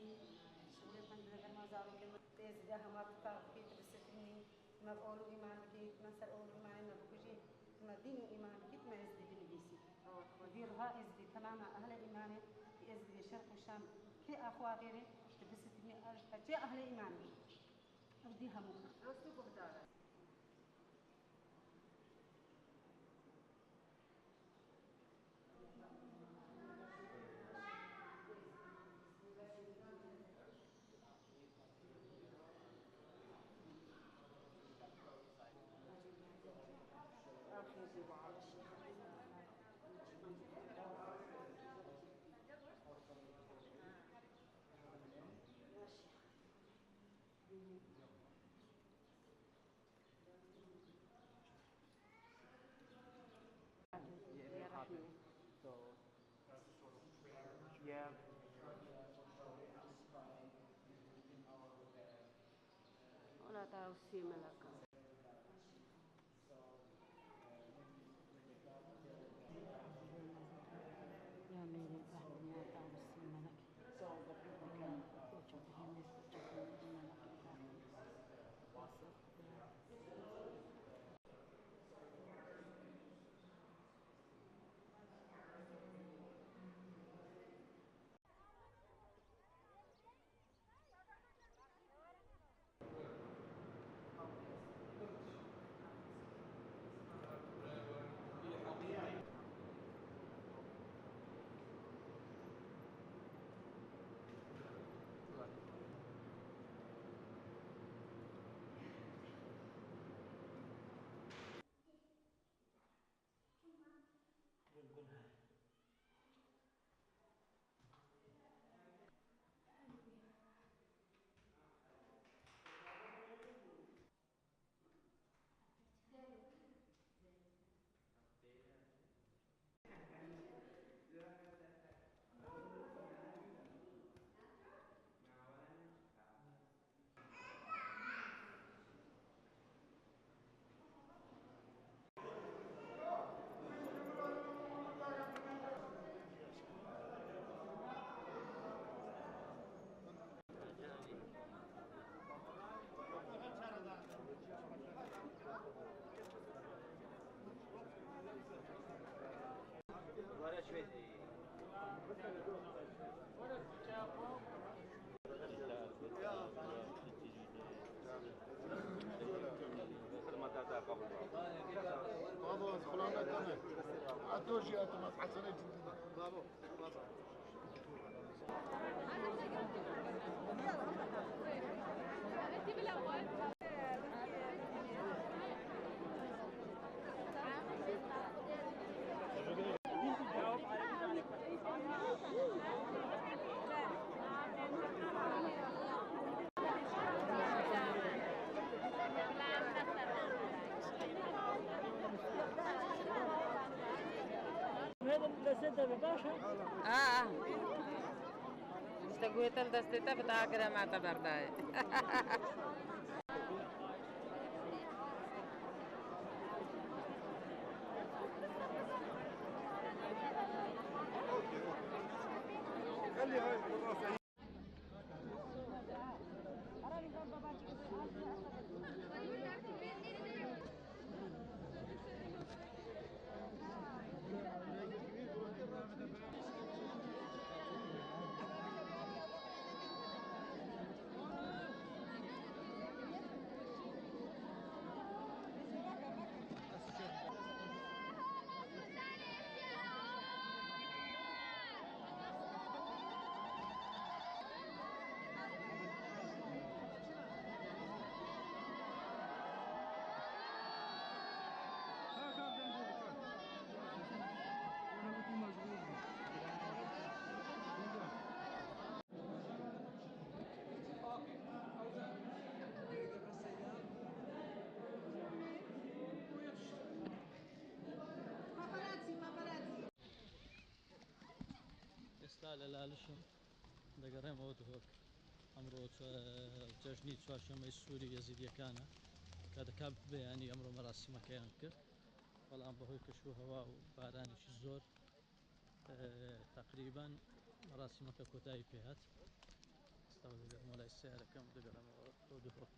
شغلي قندنا ما زاروا كلمة تيز جاها ما تكافي تبستني ما بقولوا إيمان بكيت ما سأقولوا إيمان ما بكوجي ما دينوا إيمان بكيت ما يزدي بنبيسي وديرها إزدي تمام أهل إيمان إزدي الشرق والشام كي أخوة غيري تبستني أجي أهل إيمان أوديها مو رستو بهدارة So, yeah. ولا تعرف سيما لك يا ميري بحثني يا تعرف سيما لك وشوف هني وشوف هني Bravo, خلونا تمام. عتوجي أتماس حسنة برافو. انت بالاول هذا دستة بباشا استقويت دستة بتاعك ما تبرداي خلي هاي الراسة استال الالشم دقرهم ودهوك امرو جاجني تشاشم السوري يزيد كان كذا كاب يعني امرو مراسم كيان كرت والان بهوي كشو هوا وبارانش الزور تقريبا مراسم كوتاي بيهات استودع مولا السيارة كم دقرم ودهوك